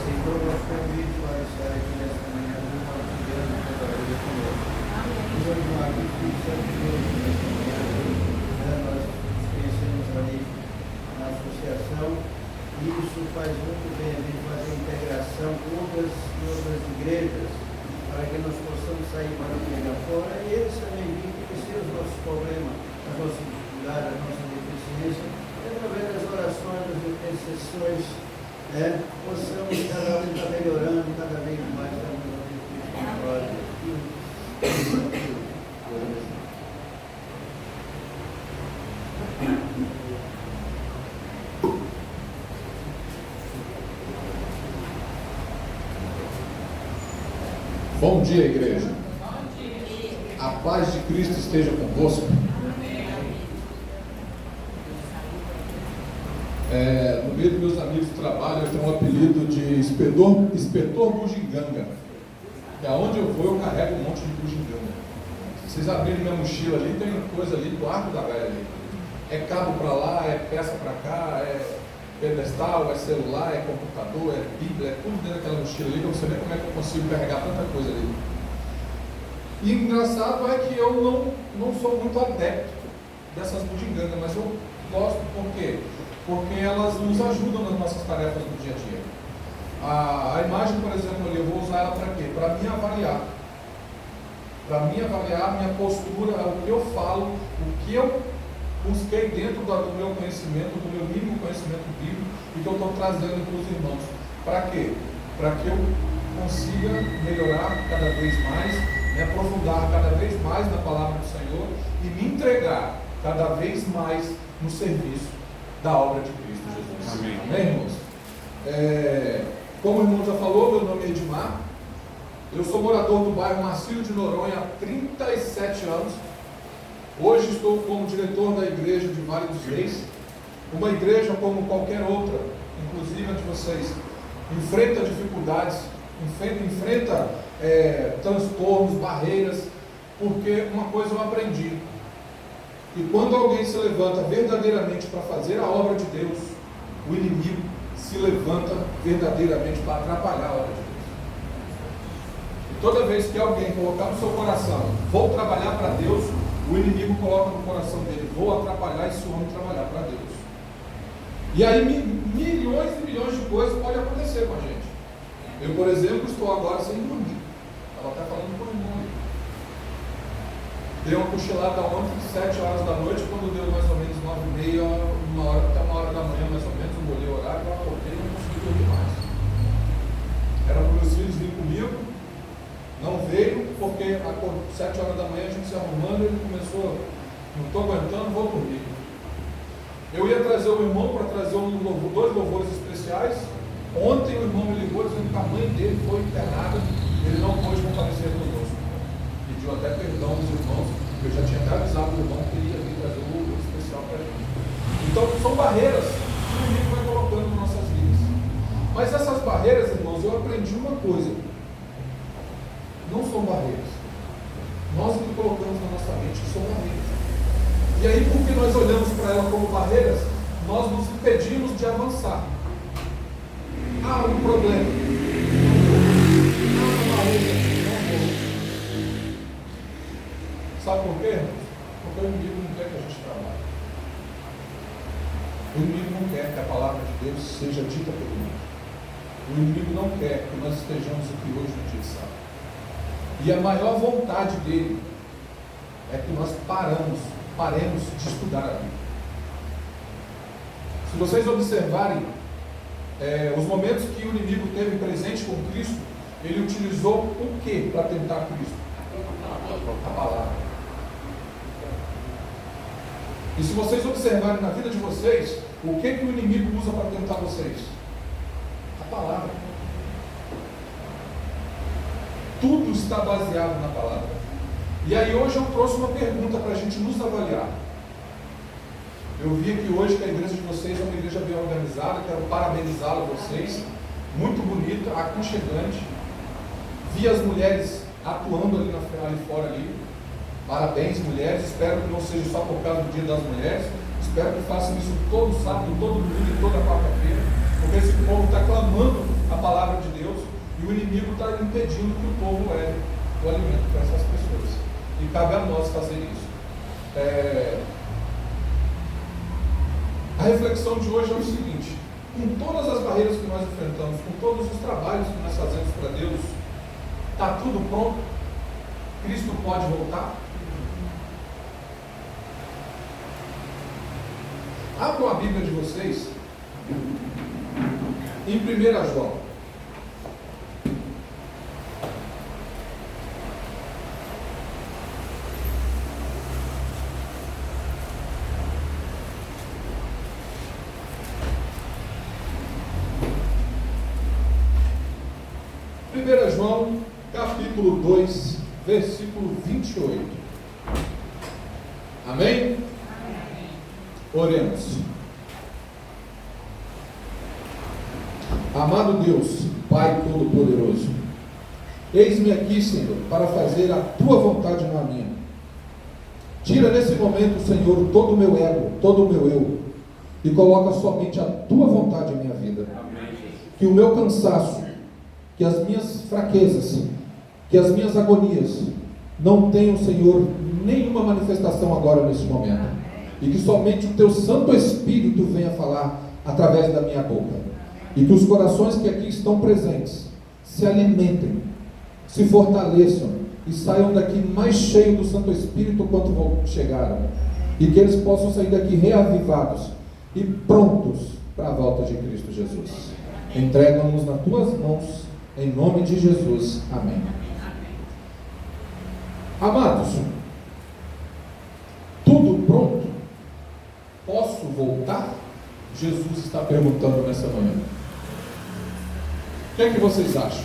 aceitou o nosso convite para estar aqui nesta manhã, compartilhando a palavra conosco. Vamos lá, que Espírito Santo de Deus, nesta manhã, nós nos conhecemos ali na associação, e isso faz muito bem a gente fazer integração com outras igrejas, para que nós possamos sair para pegar fora, e eles também virem conhecer os nossos problemas, as nossas dificuldades, a nossa deficiência, e através das orações, das intercessões, possamos cada vez estar melhorando, cada vez mais estamos no espiritual. Bom dia, igreja. A paz de Cristo esteja convosco. No meio dos meus amigos de trabalho, eu tenho um apelido de inspetor bugiganga. Que aonde eu vou, eu carrego um monte de bugiganga. Se vocês abrirem minha mochila ali, tem coisa ali do arco da velha ali. É cabo para lá, é peça para cá, é pedestal, é celular, é computador, é bíblia, é tudo dentro daquela mochila ali, para você ver como é que eu consigo carregar tanta coisa ali. E engraçado é que eu não sou muito adepto dessas bugigangas, mas eu gosto. Por quê? Porque elas nos ajudam nas nossas tarefas do dia a dia. A imagem, por exemplo, ali, eu vou usar ela para quê? Para me avaliar. Para me avaliar minha postura, o que eu falo, o que eu busquei dentro do meu conhecimento, do meu mínimo conhecimento bíblico, e que eu estou trazendo para os irmãos. Para quê? Para que eu consiga melhorar cada vez mais, me aprofundar cada vez mais na palavra do Senhor e me entregar cada vez mais no serviço da obra de Cristo Jesus. Amém. Amém, irmãos? Como o irmão já falou, meu nome é Edmar. Eu sou morador do bairro Marcílio de Noronha há 37 anos. Hoje estou como diretor da igreja de Vale dos Reis, uma igreja como qualquer outra, inclusive a de vocês, enfrenta dificuldades, enfrenta transtornos, barreiras, porque uma coisa eu aprendi, que quando alguém se levanta verdadeiramente para fazer a obra de Deus, o inimigo se levanta verdadeiramente para atrapalhar a obra de Deus. E toda vez que alguém colocar no seu coração, vou trabalhar para Deus, o inimigo coloca no coração dele, vou atrapalhar esse homem trabalhar para Deus. E aí milhões e milhões de coisas podem acontecer com a gente. Eu, por exemplo, estou agora sem dormir. Estava até falando com o irmão. Dei uma cochilada ontem, 7 horas da noite, quando deu mais ou menos 9h30, até 1h da manhã mais ou menos, eu olhei o horário, eu acordei e não consegui dormir mais. Era para meus filhos virem comigo. Não veio, porque às 7 horas da manhã a gente se arrumando, ele começou, não estou aguentando, vou dormir. Eu ia trazer o irmão para trazer dois louvores especiais. Ontem o irmão me ligou dizendo que a mãe dele foi internada, ele não pôde comparecer conosco. Pediu até perdão dos irmãos, porque eu já tinha até avisado o irmão que ele ia vir trazer um louvor especial para a gente. Então são barreiras que o inimigo vai colocando nas nossas vidas. Mas essas barreiras, irmãos, eu aprendi uma coisa. Não são barreiras. Nós que colocamos na nossa mente que são barreiras. E aí, porque nós olhamos para ela como barreiras, nós nos impedimos de avançar. Há um problema. Há uma barreira. Não vou. Sabe por quê? Porque o inimigo não quer que a gente trabalhe. O inimigo não quer que a palavra de Deus seja dita pelo mundo. O inimigo não quer que nós estejamos aqui hoje no dia de sábado. E a maior vontade dele é que nós paremos de estudar a Bíblia. Se vocês observarem os momentos que o inimigo teve presente com Cristo, ele utilizou o que para tentar Cristo? A palavra. E se vocês observarem na vida de vocês, o que o inimigo usa para tentar vocês? A palavra. Tudo está baseado na palavra. E aí hoje eu trouxe uma pergunta para a gente nos avaliar. Eu vi aqui hoje que a igreja de vocês é uma igreja bem organizada, quero parabenizá-la vocês, muito bonita, aconchegante. Vi as mulheres atuando ali fora ali. Parabéns, mulheres, espero que não seja só por causa do Dia das Mulheres, espero que façam isso todo sábado, todo domingo e toda quarta-feira, porque esse povo está clamando a palavra o inimigo está impedindo que o povo leve o alimento para essas pessoas. E cabe a nós fazer isso. A reflexão de hoje é o seguinte: com todas as barreiras que nós enfrentamos, com todos os trabalhos que nós fazemos para Deus, está tudo pronto? Cristo pode voltar? Abram a Bíblia de vocês em 1 João. João, capítulo 2, versículo 28. Amém? Amém. Oremos. Amado Deus, Pai Todo-Poderoso, eis-me aqui, Senhor, para fazer a Tua vontade, não a minha. Tira nesse momento, Senhor, todo o meu ego, todo o meu eu, e coloca somente a Tua vontade em minha vida. Amém. Que o meu cansaço, que as minhas fraquezas, que as minhas agonias não tenham, Senhor, nenhuma manifestação agora nesse momento. E que somente o Teu Santo Espírito venha falar através da minha boca. E que os corações que aqui estão presentes se alimentem, se fortaleçam e saiam daqui mais cheios do Santo Espírito quanto chegaram. E que eles possam sair daqui reavivados e prontos para a volta de Cristo Jesus. Entregam-nos nas Tuas mãos, em nome de Jesus. Amém. Amados, tudo pronto? Posso voltar? Jesus está perguntando nessa manhã. O que é que vocês acham?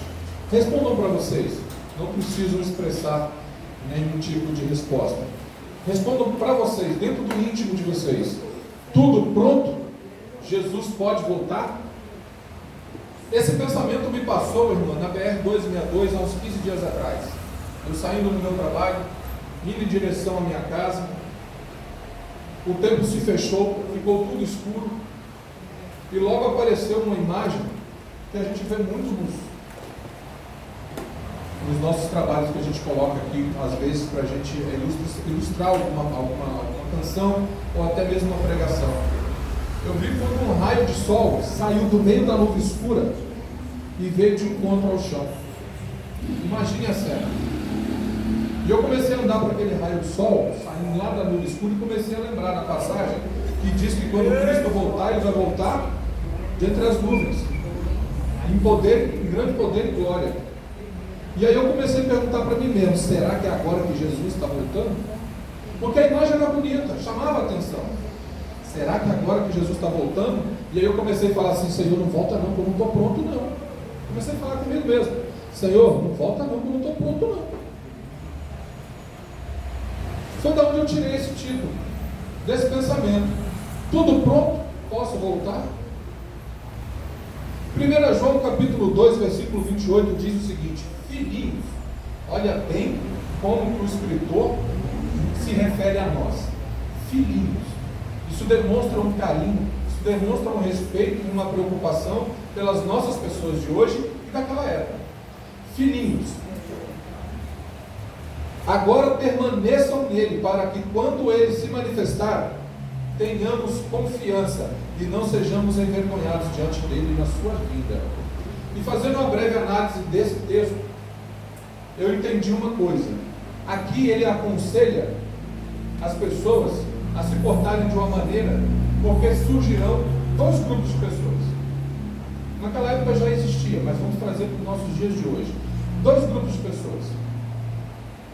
Respondam para vocês. Não precisam expressar nenhum tipo de resposta. Respondam para vocês, dentro do íntimo de vocês. Tudo pronto? Jesus pode voltar? Esse pensamento me passou, irmã, na BR-262, há uns 15 dias atrás. Eu saindo do meu trabalho, indo em direção à minha casa, o tempo se fechou, ficou tudo escuro, e logo apareceu uma imagem que a gente vê muito nos nossos trabalhos que a gente coloca aqui, às vezes, para a gente ilustrar alguma canção, ou até mesmo uma pregação. Eu vi quando um raio de sol saiu do meio da nuvem escura e veio de encontro ao chão. Imagine a cena. E eu comecei a andar para aquele raio de sol, saindo lá da nuvem escura, e comecei a lembrar na passagem que diz que quando Cristo voltar, Ele vai voltar de entre as nuvens, em poder, em grande poder e glória. E aí eu comecei a perguntar para mim mesmo: será que é agora que Jesus está voltando? Porque a imagem era bonita, chamava a atenção. Será que agora que Jesus está voltando? E aí eu comecei a falar assim: Senhor, não volta não, que eu não estou pronto não. Comecei a falar comigo mesmo: Senhor, não volta não, que eu não estou pronto não. Foi da onde eu tirei esse título, desse pensamento. Tudo pronto? Posso voltar? 1 João capítulo 2, versículo 28 diz o seguinte: filhinhos, olha bem como o escritor se refere a nós. Filhinhos. Isso demonstra um carinho, isso demonstra um respeito e uma preocupação pelas nossas pessoas de hoje e daquela época. Filhinhos, agora permaneçam nele, para que quando ele se manifestar, tenhamos confiança e não sejamos envergonhados diante dele na sua vida. E fazendo uma breve análise desse texto, eu entendi uma coisa. Aqui ele aconselha as pessoas a se portarem de uma maneira, porque surgirão dois grupos de pessoas. Naquela época já existia, mas vamos trazer para os nossos dias de hoje. Dois grupos de pessoas: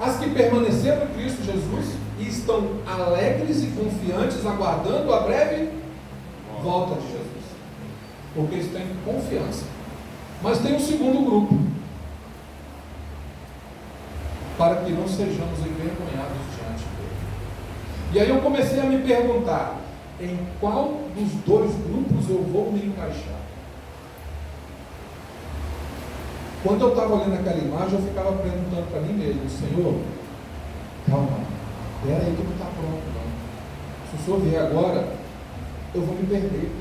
as que permaneceram em Cristo Jesus e estão alegres e confiantes, aguardando a breve volta de Jesus, porque eles têm confiança. Mas tem um segundo grupo, para que não sejamos envergonhados diante dele. E aí eu comecei a me perguntar: em qual dos dois grupos eu vou me encaixar? Quando eu estava olhando aquela imagem, eu ficava perguntando para mim mesmo: Senhor, calma, espera aí que não está pronto não. Se o Senhor vier agora, eu vou me perder.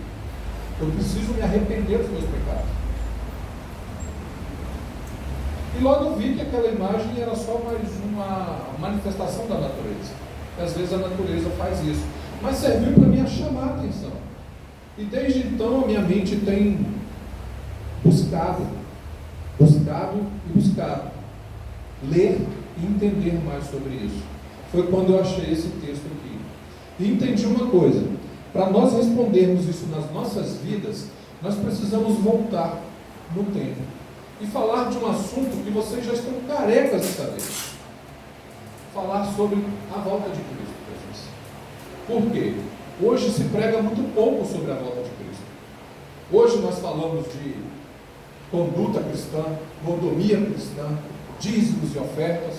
Eu preciso me arrepender dos meus pecados. E logo vi que aquela imagem era só mais uma manifestação da natureza. E às vezes a natureza faz isso. Mas serviu para me chamar a atenção. E desde então a minha mente tem buscado ler e entender mais sobre isso. Foi quando eu achei esse texto aqui. E entendi uma coisa: para nós respondermos isso nas nossas vidas, nós precisamos voltar no tempo e falar de um assunto que vocês já estão carecas de saber. Falar sobre a volta de Cristo, Jesus. Por quê? Hoje se prega muito pouco sobre a volta de Cristo. Hoje nós falamos de conduta cristã, mordomia cristã, dízimos e ofertas,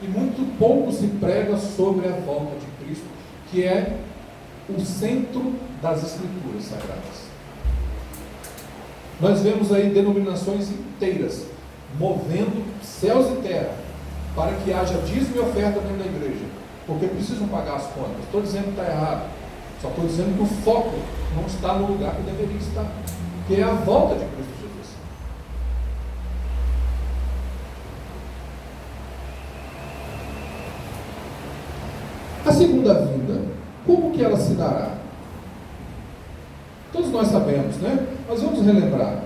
e muito pouco se prega sobre a volta de Cristo, que é o centro das Escrituras Sagradas. Nós vemos aí denominações inteiras movendo céus e terra para que haja dízimo e oferta dentro da igreja, porque precisam pagar as contas. Estou dizendo que está errado, só estou dizendo que o foco não está no lugar que deveria estar, que é a volta de Cristo Jesus. A segunda vinda, como que ela se dará? Todos nós sabemos, né? Mas vamos relembrar,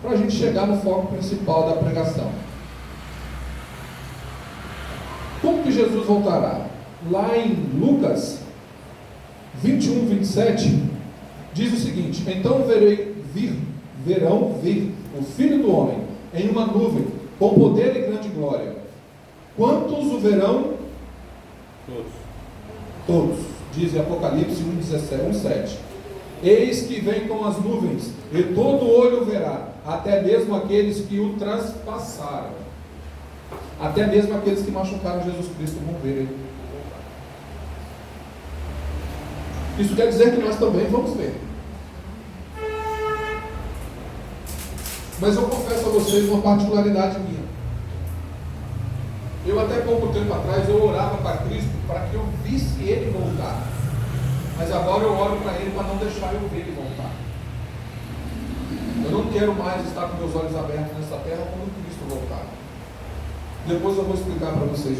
para a gente chegar no foco principal da pregação. Como que Jesus voltará? Lá em Lucas 21, 27, diz o seguinte: então verão vir o Filho do Homem em uma nuvem, com poder e grande glória. Quantos o verão? Todos, diz Apocalipse 1,7. Eis que vem com as nuvens, e todo olho verá, até mesmo aqueles que o transpassaram. Até mesmo aqueles que machucaram Jesus Cristo vão ver ele. Isso quer dizer que nós também vamos ver. Mas eu confesso a vocês uma particularidade minha. Eu até pouco tempo atrás eu orava para Cristo para que eu visse Ele voltar. Mas agora eu oro para Ele para não deixar eu ver Ele voltar. Eu não quero mais estar com meus olhos abertos nessa terra quando Cristo voltar. Depois eu vou explicar para vocês.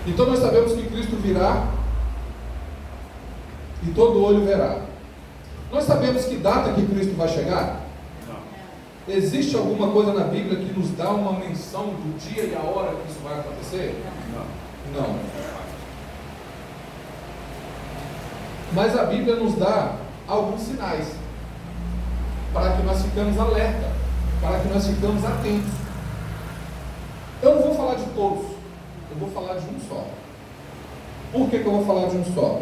Então nós sabemos que Cristo virá e todo olho verá. Nós sabemos que data que Cristo vai chegar? Não. Existe alguma coisa na Bíblia que nos dá uma menção do dia e a hora que isso vai acontecer? Não. Não. Mas a Bíblia nos dá alguns sinais para que nós ficamos alerta, para que nós ficamos atentos. Eu não vou falar de todos, eu vou falar de um só. Por que eu vou falar de um só?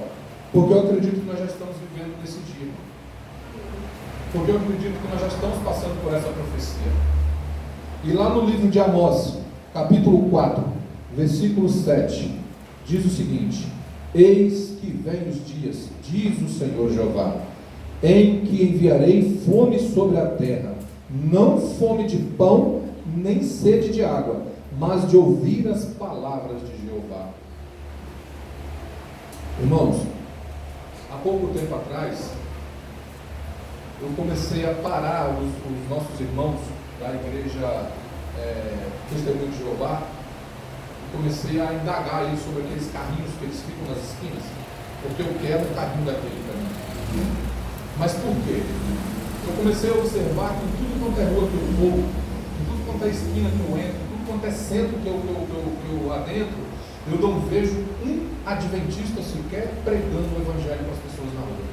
Porque eu acredito que nós já estamos vivendo nesse dia. Porque eu acredito que nós já estamos passando por essa profecia. E lá no livro de Amós, capítulo 4, versículo 7, diz o seguinte: eis que vem os dias, diz o Senhor Jeová, em que enviarei fome sobre a terra, não fome de pão, nem sede de água, mas de ouvir as palavras de Jeová. Irmãos, há pouco tempo atrás, eu comecei a parar os nossos irmãos da igreja Testemunho de Jeová, e comecei a indagar eles sobre aqueles carrinhos que eles ficam nas esquinas, porque eu quero um carrinho daquele para mim. Mas por quê? Eu comecei a observar que em tudo quanto é rua que eu vou, em tudo quanto é esquina que eu entro, em tudo quanto é centro que eu adentro, eu não vejo um adventista sequer pregando o evangelho para as pessoas na rua.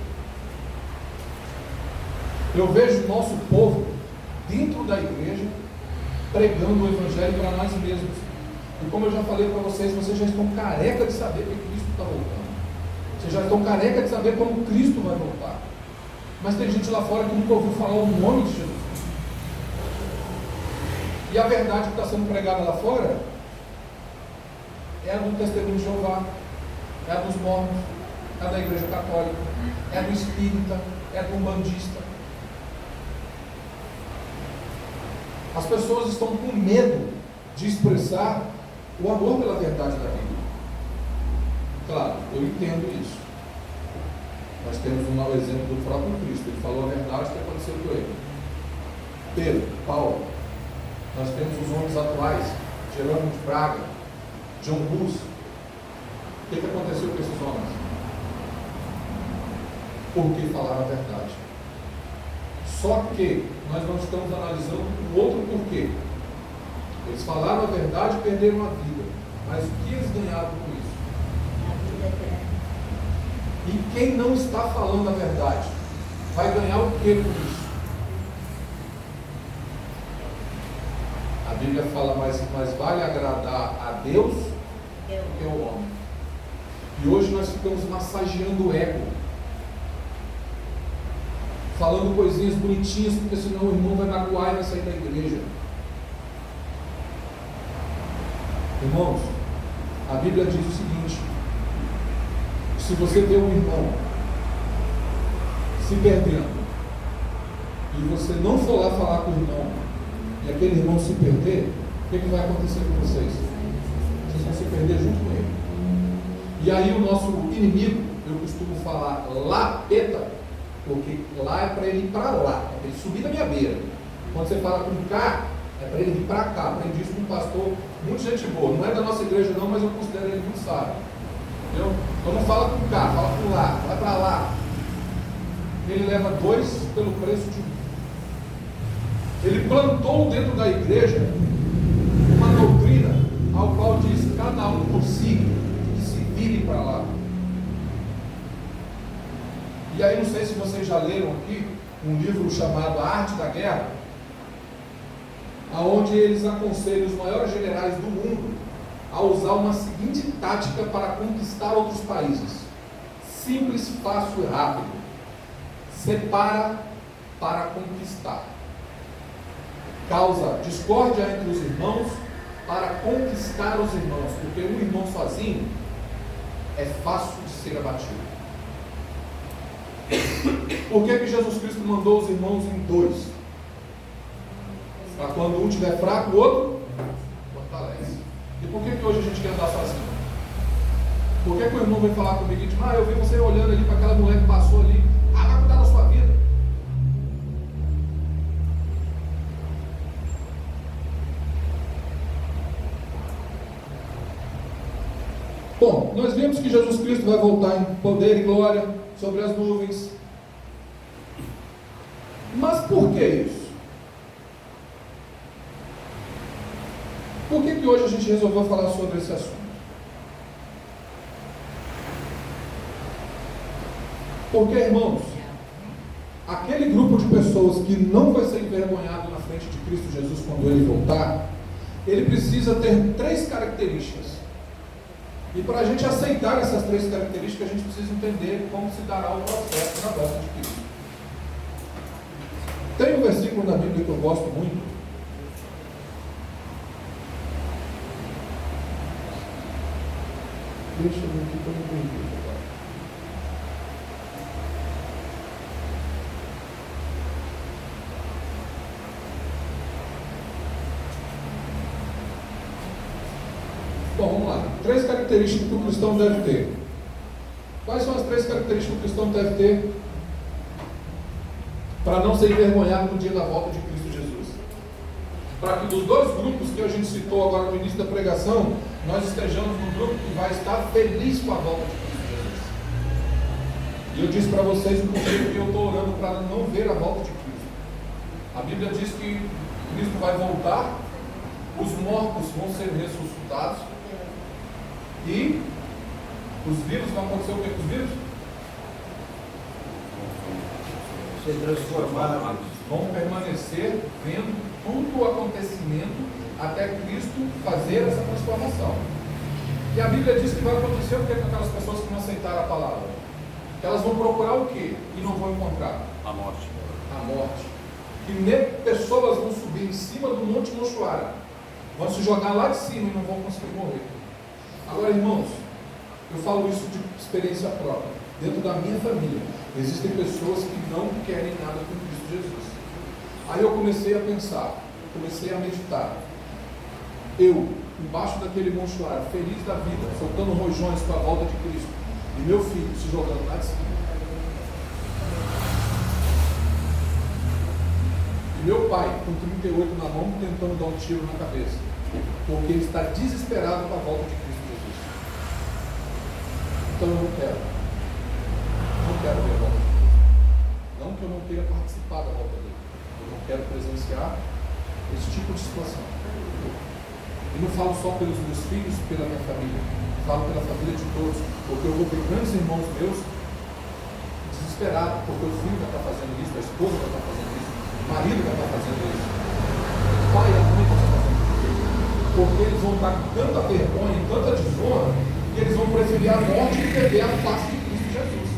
Eu vejo o nosso povo dentro da igreja pregando o evangelho para nós mesmos. E como eu já falei para vocês já estão careca de saber que Cristo está voltando. Vocês já estão careca de saber como Cristo vai voltar. Mas tem gente lá fora que nunca ouviu falar o nome de Jesus. E a verdade que está sendo pregada lá fora é a do Testemunho de Jeová, é a dos mormons, é a da Igreja Católica, é a do Espírita, é a do Umbandista. As pessoas estão com medo de expressar o amor pela verdade da Bíblia. Claro, eu entendo isso. Nós temos um mau exemplo do próprio Cristo. Ele falou a verdade que aconteceu com ele. Pedro, Paulo. Nós temos os homens atuais, Jerônimo de Praga, John Hus. O que aconteceu com esses homens? Porque falaram a verdade. Só que nós não estamos analisando o outro porquê. Eles falaram a verdade e perderam a vida. Mas o que eles ganharam com isso? E quem não está falando a verdade vai ganhar o que com isso? A Bíblia fala, mais vale agradar a Deus do que ao homem. E hoje nós ficamos massageando o ego, falando coisinhas bonitinhas, porque senão o irmão vai magoar e vai sair da igreja. Irmãos, a Bíblia diz o seguinte: se você vê um irmão se perdendo e você não for lá falar com o irmão e aquele irmão se perder, o que vai acontecer com vocês? Vocês vão se perder junto com ele. E aí o nosso inimigo, eu costumo falar lapeta, porque lá é para ele ir para lá, é para ele subir na minha beira. Quando você fala com cá, é para ele vir para cá. Aprendi isso com um pastor, muito gente boa, não é da nossa igreja não, mas eu considero ele muito sábio. Entendeu? Então não fala com cá, fala com lá, vai para lá. Ele leva 2 pelo preço de 1. Ele plantou dentro da igreja uma doutrina ao qual diz: cada um por si, que se vire para lá. E aí, não sei se vocês já leram aqui um livro chamado A Arte da Guerra, aonde eles aconselham os maiores generais do mundo a usar uma seguinte tática para conquistar outros países: simples, fácil e rápido. Separa para conquistar. Causa discórdia entre os irmãos para conquistar os irmãos, porque um irmão sozinho é fácil de ser abatido. Por que Jesus Cristo mandou os irmãos em 2? Para quando um estiver fraco, o outro fortalece. E por que hoje a gente quer andar sozinho? Por que o irmão vem falar comigo e diz: eu vi você olhando ali para aquela mulher que passou ali, vai cuidar da sua vida? Bom, nós vimos que Jesus Cristo vai voltar em poder e glória sobre as nuvens. Mas por que isso? Por que hoje a gente resolveu falar sobre esse assunto? Porque, irmãos, aquele grupo de pessoas que não vai ser envergonhado na frente de Cristo Jesus quando ele voltar, ele precisa ter 3 características. E para a gente aceitar essas 3 características, a gente precisa entender como se dará o processo na volta de Cristo. Tem um versículo na Bíblia que eu gosto muito. Deixa eu ver aqui como eu entendi agora. Bom, vamos lá. 3 características que o cristão deve ter. Quais são as 3 características que o cristão deve ter para não ser envergonhado no dia da volta de Cristo Jesus? Para que dos 2 grupos que a gente citou agora no início da pregação, nós estejamos no grupo que vai estar feliz com a volta de Cristo Jesus. E eu disse para vocês o porquê que eu estou orando para não ver a volta de Cristo. A Bíblia diz que Cristo vai voltar, os mortos vão ser ressuscitados e os vivos vão acontecer o que com os vivos? Ser transformados. Vão permanecer vendo todo o acontecimento até Cristo fazer essa transformação. E a Bíblia diz que vai acontecer o que com aquelas pessoas que não aceitaram a palavra? Que elas vão procurar o que e não vão encontrar? A morte. A morte. Que pessoas vão subir em cima do Monte Mochoara, vão se jogar lá de cima e não vão conseguir morrer. Agora, irmãos, eu falo isso de experiência própria. Dentro da minha família, existem pessoas que não querem nada com Cristo Jesus. Aí eu comecei a pensar, comecei a meditar. Eu, embaixo daquele monchoara, feliz da vida, soltando rojões com a volta de Cristo, e meu filho se jogando lá de cima. meu pai, com 38 na mão, tentando dar um tiro na cabeça, porque ele está desesperado com a volta de Cristo Jesus. Então eu não quero ver a volta de Cristo. Não que eu não queira participar da volta dele, eu não quero presenciar esse tipo de situação. E não falo só pelos meus filhos, pela minha família, falo pela família de todos, porque eu vou ver grandes irmãos meus desesperados, porque o filho vai estar fazendo isso, a esposa vai estar fazendo isso, o marido vai estar fazendo isso, o pai e a mãe vão estar fazendo isso, porque eles vão estar com tanta vergonha e tanta desonra, que eles vão preferir a morte e perder a face de Cristo Jesus.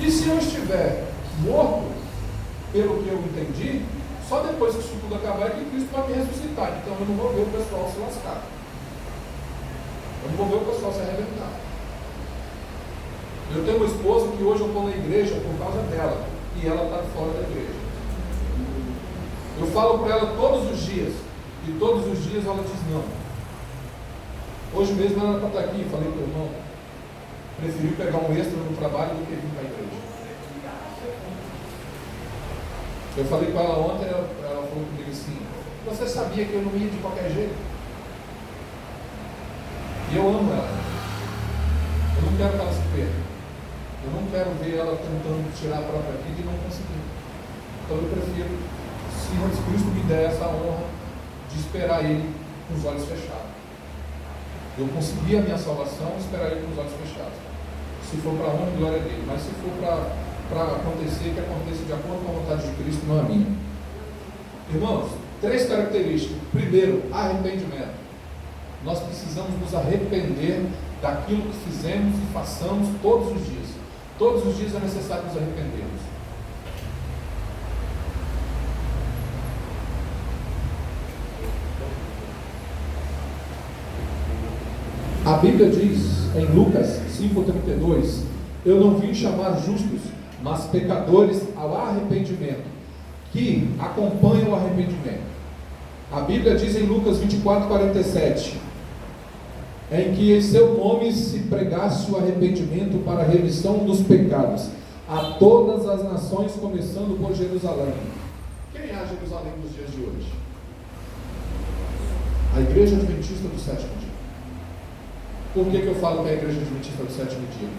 E se eu estiver morto, pelo que eu entendi, só depois que isso tudo acabar é que Cristo vai me ressuscitar. Então eu não vou ver o pessoal se lascar. Eu não vou ver o pessoal se arrebentar. Eu tenho uma esposa que hoje eu estou na igreja por causa dela. E ela está fora da igreja. Eu falo para ela todos os dias. E todos os dias ela diz não. Hoje mesmo ela está aqui. Falei para o irmão, preferi pegar um extra no trabalho do que vir para a igreja. Eu falei com ela ontem, ela falou comigo assim, você sabia que eu não ia de qualquer jeito? E eu amo ela. Eu não quero que ela se perca. Eu não quero ver ela tentando tirar a própria vida e não conseguir. Então eu prefiro, se Cristo me der essa honra de esperar Ele com os olhos fechados. Eu consegui a minha salvação e esperar Ele com os olhos fechados. Se for para a honra e glória dele, mas se for para acontecer, que aconteça de acordo com a vontade de Cristo, não a minha. Irmãos, 3 características. Primeiro, arrependimento. Nós precisamos nos arrepender daquilo que fizemos e façamos todos os dias. Todos os dias é necessário nos arrependermos. A Bíblia diz em Lucas 5,32: eu não vim chamar justos, mas pecadores ao arrependimento, que acompanham o arrependimento. A Bíblia diz em Lucas 24,47, em que em seu nome se pregasse o arrependimento para a remissão dos pecados a todas as nações, começando por Jerusalém. Quem é a Jerusalém nos dias de hoje? A Igreja Adventista do Sétimo Dia. Por que eu falo que é a Igreja Adventista do Sétimo Dia?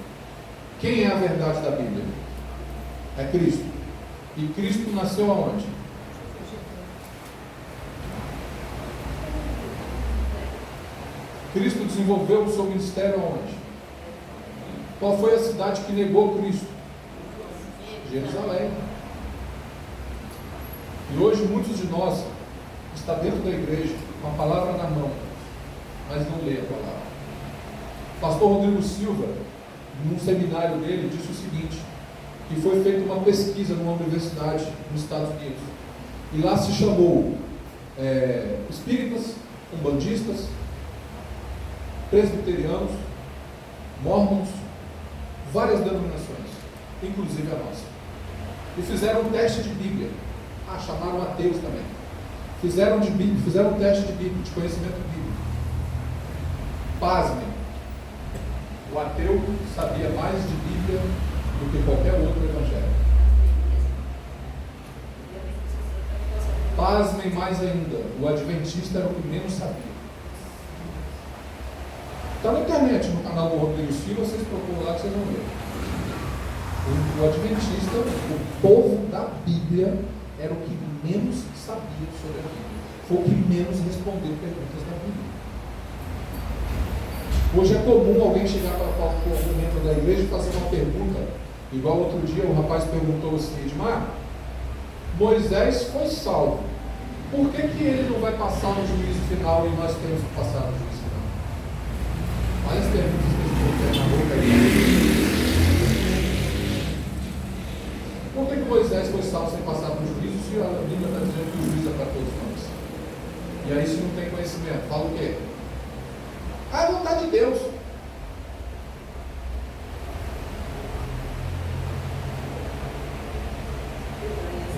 Quem é a verdade da Bíblia? É Cristo. E Cristo nasceu aonde? Cristo desenvolveu o seu ministério aonde? Qual foi a cidade que negou Cristo? Jerusalém. E hoje muitos de nós está dentro da igreja com a palavra na mão, mas não lê a palavra. Pastor Rodrigo Silva, num seminário dele, disse o seguinte, que foi feita uma pesquisa numa universidade nos Estados Unidos, e lá se chamou espíritas, umbandistas, presbiterianos, mórmons, várias denominações, inclusive a nossa, e fizeram um teste de Bíblia. Chamaram ateus também. Fizeram um teste de Bíblia, de conhecimento bíblico. Pasmem, o ateu sabia mais de Bíblia do que qualquer outro evangelho. Pasmem mais ainda, o adventista era o que menos sabia. Está na internet, no canal do Rodrigo Silva, vocês procuram lá que vocês vão ver. O adventista, o povo da Bíblia, era o que menos sabia sobre a Bíblia. Foi o que menos respondeu perguntas da Bíblia. Hoje é comum alguém chegar para algum membro da igreja e fazer uma pergunta, igual outro dia o rapaz perguntou assim, Edmar, Moisés foi salvo, por que ele não vai passar no juízo final e nós temos que passar no juízo final? Olha as perguntas que eles colocam na boca aí. Por que Moisés foi salvo sem passar por juízo, se a Bíblia está dizendo que o juízo é para todos nós? E aí, se não tem conhecimento, fala o quê? É a vontade de Deus.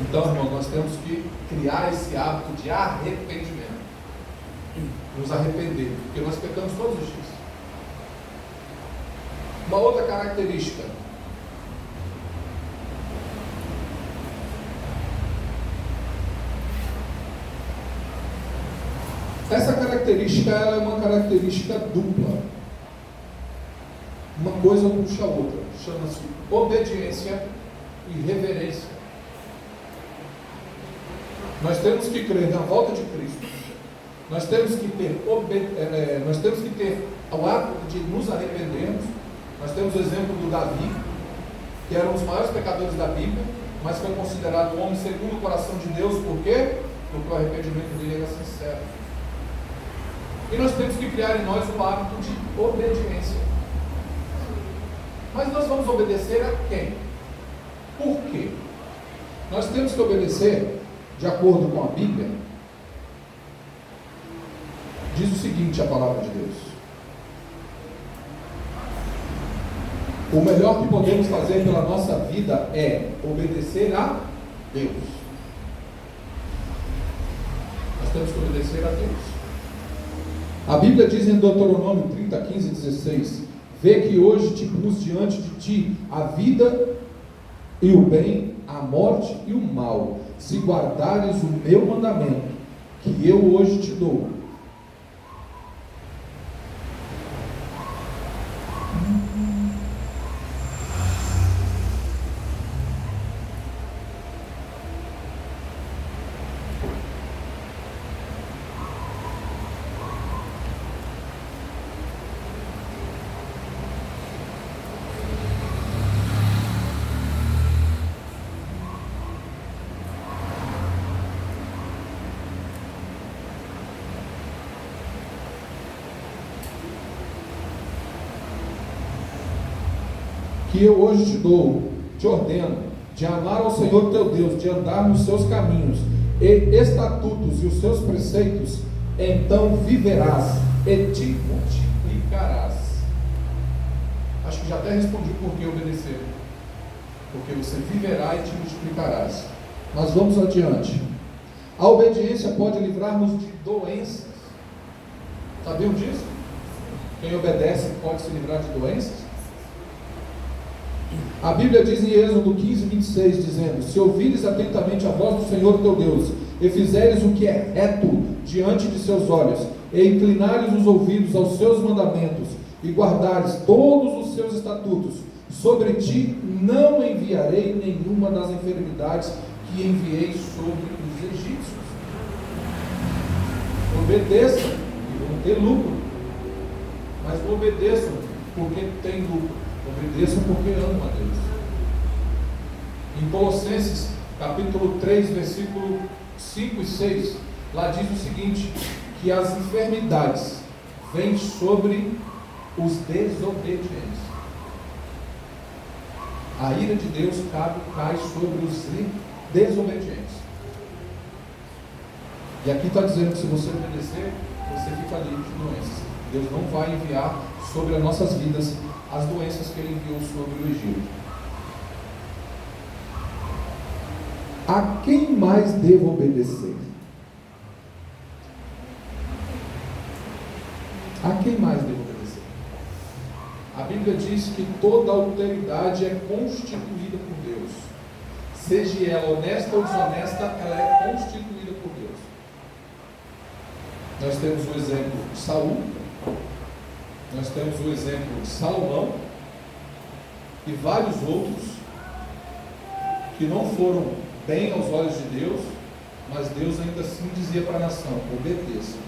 Então, irmão, nós temos que criar esse hábito de arrependimento. Nos arrepender, porque nós pecamos todos os dias. Uma outra característica. Essa característica ela é uma característica dupla. Uma coisa puxa a outra. Chama-se obediência e reverência. Nós temos que crer na volta de Cristo. Nós temos que ter o ato de nos arrependermos. Nós temos o exemplo do Davi, que era um dos maiores pecadores da Bíblia, mas foi considerado um homem segundo o coração de Deus. Por quê? Porque o arrependimento dele era sincero. E nós temos que criar em nós o hábito de obediência. Mas nós vamos obedecer a quem? Por quê? Nós temos que obedecer de acordo com a Bíblia. Diz o seguinte a palavra de Deus: o melhor que podemos fazer pela nossa vida é obedecer a Deus. Nós temos que obedecer a Deus. A Bíblia diz em Deuteronômio 30, 15 e 16: vê que hoje te pus diante de ti a vida e o bem, a morte e o mal, se guardares o meu mandamento, que eu hoje te dou. Que eu hoje te dou, te ordeno, de amar ao Senhor teu Deus, de andar nos seus caminhos e estatutos e os seus preceitos, então viverás e te multiplicarás. Acho que já até respondi por que obedecer. Porque você viverá e te multiplicarás. Mas vamos adiante. A obediência pode livrar-nos de doenças. Sabiam disso? Quem obedece pode se livrar de doenças? A Bíblia diz em Êxodo 15, 26, dizendo: se ouvires atentamente a voz do Senhor teu Deus, e fizeres o que é reto diante de seus olhos, e inclinares os ouvidos aos seus mandamentos, e guardares todos os seus estatutos, sobre ti não enviarei nenhuma das enfermidades que enviei sobre os egípcios. Obedeçam e vão ter lucro, mas não obedeçam porque tem lucro. Obedeçam porque amam a Deus. Em Colossenses, capítulo 3, versículo 5 e 6, lá diz o seguinte: que as enfermidades vêm sobre os desobedientes. A ira de Deus cai sobre os desobedientes. E aqui está dizendo que se você obedecer, você fica livre de doenças. Deus não vai enviar sobre as nossas vidas as doenças que Ele enviou sobre o Egito. A quem mais devo obedecer? A quem mais devo obedecer? A Bíblia diz que toda autoridade é constituída por Deus. Seja ela honesta ou desonesta, ela é constituída por Deus. Nós temos o exemplo de Saul, nós temos o exemplo de Salomão e vários outros que não foram bem aos olhos de Deus, mas Deus ainda assim dizia para a nação: obedeça.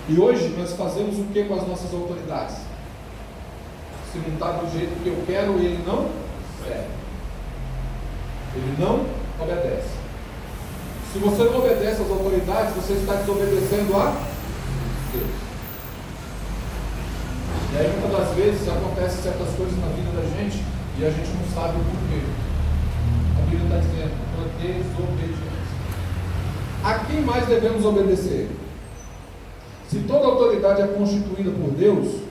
E hoje nós fazemos o que com as nossas autoridades? Se não está do jeito que eu quero, ele não serve, ele não obedece. Se você não obedece às autoridades, você está desobedecendo a Deus. E aí muitas das vezes acontecem certas coisas na vida da gente e a gente não sabe o porquê. A Bíblia está dizendo: por desobediência. A quem mais devemos obedecer? Se toda autoridade é constituída por Deus,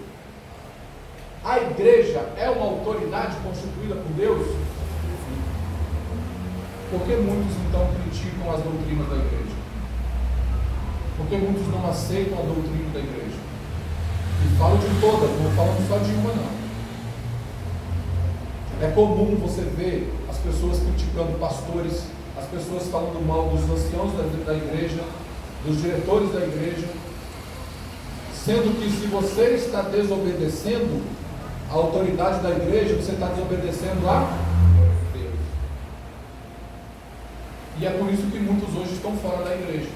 a igreja é uma autoridade constituída por Deus? Por que muitos então criticam as doutrinas da igreja? Por que muitos não aceitam a doutrina da igreja? E falo de todas, não estou falando só de uma não. É comum você ver as pessoas criticando pastores, as pessoas falando mal dos anciãos da igreja, dos diretores da igreja, sendo que se você está desobedecendo a autoridade da igreja, você está desobedecendo a Deus. E é por isso que muitos hoje estão fora da igreja,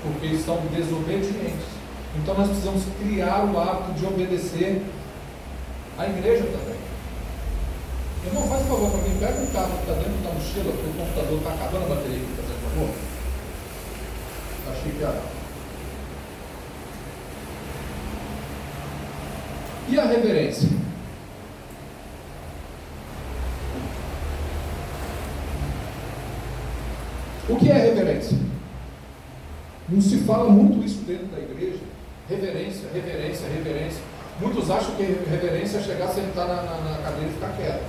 porque são desobedientes. Então nós precisamos criar o hábito de obedecer à igreja também. Irmão, faz favor para mim, pega um carro que está dentro da mochila, porque o computador está acabando a bateria aqui, por favor. Achei que era. E a reverência? O que é reverência? Não se fala muito isso dentro da igreja. Reverência, reverência, reverência. Muitos acham que reverência é chegar, sentar na cadeira e ficar quieto.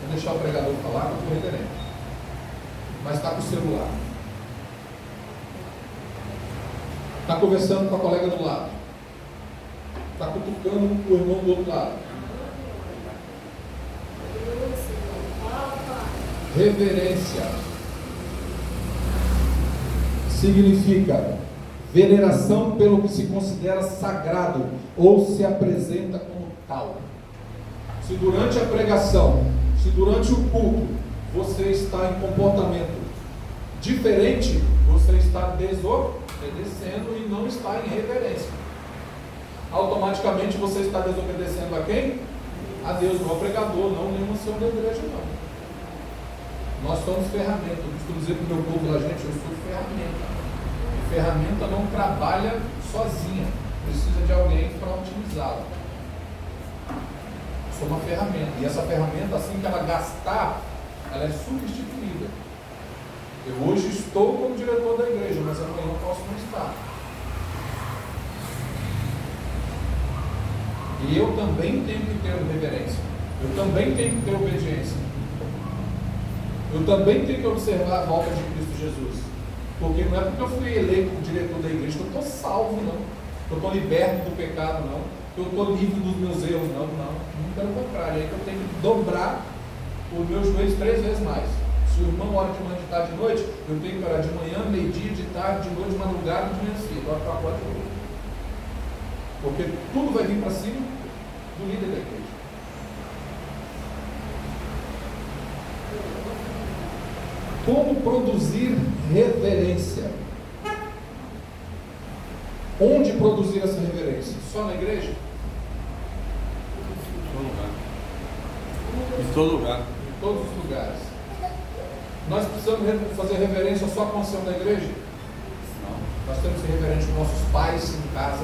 Vou deixar o pregador falar, que eu estou reverente. Mas está com o celular. Está conversando com a colega do lado. Está cutucando o irmão do outro lado. Reverência significa veneração pelo que se considera sagrado ou se apresenta como tal. Se durante a pregação, se durante o culto, você está em comportamento diferente, você está desobedecendo e não está em reverência. Automaticamente você está desobedecendo a quem? A Deus, não ao pregador, não nenhuma ação da igreja, não. Nós somos ferramentas. Eu costumo dizer para o meu povo lá, gente, eu sou ferramenta. E ferramenta não trabalha sozinha, precisa de alguém para utilizá-la. Sou uma ferramenta, e essa ferramenta, assim que ela gastar, ela é substituída. Eu hoje estou como diretor da igreja, mas amanhã eu posso não estar. E eu também tenho que ter reverência, eu também tenho que ter obediência, eu também tenho que observar a volta de Cristo Jesus, porque não é porque eu fui eleito diretor da igreja que eu estou salvo, não, que eu estou liberto do pecado, não, que eu estou livre dos meus erros, não, pelo contrário, é que eu tenho que dobrar os meus joelhos 3 vezes mais. Se o irmão ora de manhã, de tarde, de noite, eu tenho que orar de manhã, meio-dia, de tarde, de noite, de madrugada, de manhã cedo, ora para a porta de noite. Porque tudo vai vir para cima do líder da igreja. Como produzir reverência? Onde produzir essa reverência? Só na igreja? Em todo lugar. Em todos os lugares. Nós precisamos fazer reverência só com a ação da igreja? Não. Nós temos que ser reverentes com nossos pais em casa.